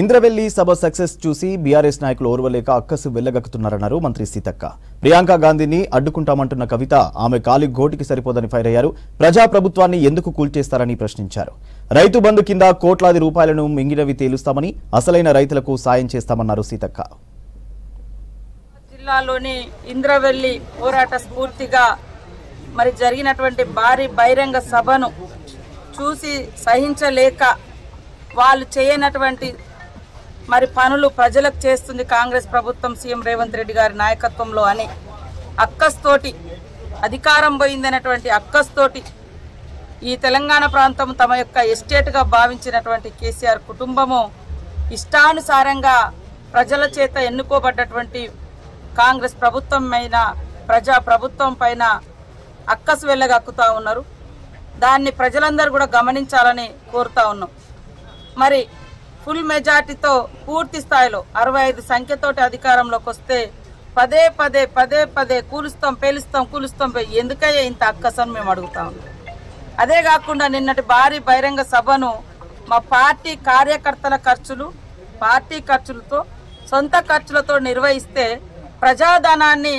ఇంద్రవెల్లి సభ success చూసి BRS నాయకులు ఓర్వలేక అక్కసు వెళ్లగక్కుతున్నారన్నారు మంత్రి సీతక్క. ప్రియాంక గాంధీని అడ్డుకుంటామంటున్న కవిత ఆమె కాలి గోటికి సరిపోదని ఫైర్ అయ్యారు. ప్రజా ప్రభుత్వాన్ని ఎందుకు కూల్చేస్తారని ప్రశ్నించారు. రైతు బంధు కింద కోట్లాది రూపాయలను మింగినవి తేలుస్తామని, అసలైన రైతులకు సాయం చేస్తామన్నారు సీతక్క. జిల్లాలోని ఇంద్రవెల్లి పోరాట స్ఫూర్తిగా జరిగినటువంటి భారీ బహిరంగ సభను చూసి సహించలేక వాళ్ళు చేయనటువంటి పనులు ప్రజలకు చేస్తుంది కాంగ్రెస్ ప్రభుత్వం, సీఎం రేవంత్ రెడ్డి గారి నాయకత్వంలో అని అక్కస్తోటి అధికారం పోయిందనేటువంటి అక్కస్తోటి ఈ తెలంగాణ ప్రాంతం తమ యొక్క ఎస్టేట్గా భావించినటువంటి కేసీఆర్ కుటుంబము ఇష్టానుసారంగా ప్రజల చేత ఎన్నుకోబడ్డటువంటి కాంగ్రెస్ ప్రభుత్వం పైన, ప్రజా ప్రభుత్వం పైన అక్కసు వెళ్ళగక్కుతా ఉన్నారు. దాన్ని ప్రజలందరూ కూడా గమనించాలని కోరుతా ఉన్నాం. మరి ఫుల్ మెజార్టీతో పూర్తి స్థాయిలో 65 సంఖ్యతోటి అధికారంలోకి వస్తే పదే పదే కూలుస్తాం కూలుస్తాం ఎందుకయ్యే ఇంత అక్కసని మేము అడుగుతా ఉన్నాం. అదే కాకుండా నిన్నటి భారీ బహిరంగ సభను మా పార్టీ కార్యకర్తల ఖర్చులు, పార్టీ ఖర్చులతో, సొంత ఖర్చులతో నిర్వహిస్తే ప్రజాధనాన్ని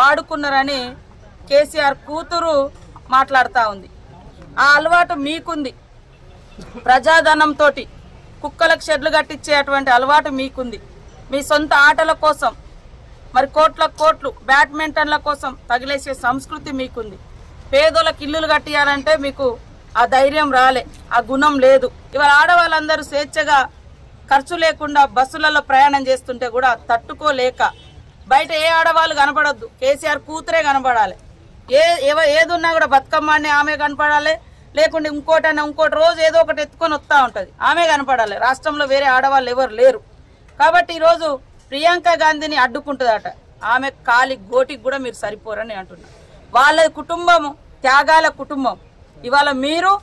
వాడుకున్నారని కేసీఆర్ కూతురు మాట్లాడుతూ ఉంది. ఆ అలవాటు మీకుంది. ప్రజాధనంతో కుక్కలకు షెడ్లు కట్టించేటువంటి అలవాటు మీకుంది. మీ సొంత ఆటల కోసం, కోట్లు బ్యాడ్మింటన్ల కోసం తగిలేసే సంస్కృతి మీకుంది. పేదోళ్ళకి ఇల్లులు కట్టియాలంటే మీకు ఆ ధైర్యం రాలే, ఆ గుణం లేదు. ఇవాళ ఆడవాళ్ళందరూ స్వేచ్ఛగా ఖర్చు లేకుండా బస్సులలో ప్రయాణం చేస్తుంటే కూడా తట్టుకోలేక బయట ఏ ఆడవాళ్ళు కనపడొద్దు, కేసీఆర్ కూతురే కనపడాలి. ఏదున్నా కూడా బతుకమ్మ ఆమె కనపడాలి, లేకుంటే ఇంకోటి రోజు ఏదో ఒకటి ఎత్తుకొని వస్తూ ఉంటుంది, ఆమె కనపడాలి. రాష్ట్రంలో వేరే ఆడవాళ్ళు ఎవరు లేరు. కాబట్టి ఈరోజు ప్రియాంక గాంధీని అడ్డుకుంటుందట. ఆమె కాలి గోటికి కూడా మీరు సరిపోరని అంటున్నారు. వాళ్ళ కుటుంబం త్యాగాల కుటుంబం. ఇవాళ మీరు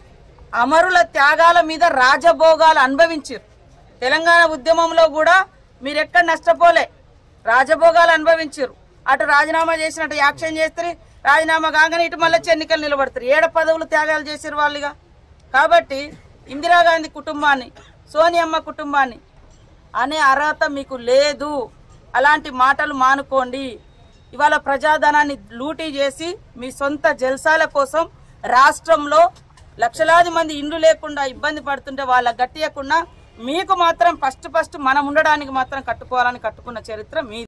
అమరుల త్యాగాల మీద రాజభోగాలు అనుభవించారు. తెలంగాణ ఉద్యమంలో కూడా మీరు ఎక్కడ నష్టపోలే, రాజభోగాలు అనుభవించారు. అటు రాజీనామా చేసినట్టు యాక్షన్ చేస్తారు, రాజీనామా కాగానే ఇటు మళ్ళీ ఎన్నికలు నిలబడతారు. 7 పదవులు త్యాగాలు చేశారు వాళ్ళుగా. కాబట్టి ఇందిరాగాంధీ కుటుంబాన్ని, సోనియమ్మ కుటుంబాన్ని అనే అర్హత మీకు లేదు. అలాంటి మాటలు మానుకోండి. ఇవాళ ప్రజాధనాన్ని లూటీ చేసి మీ సొంత జల్సాల కోసం రాష్ట్రంలో లక్షలాది మంది ఇండ్లు లేకుండా ఇబ్బంది పడుతుంటే వాళ్ళ గట్టియకుండా మీకు మాత్రం ఫస్ట్ మనం ఉండడానికి మాత్రం కట్టుకోవాలని కట్టుకున్న చరిత్ర మీ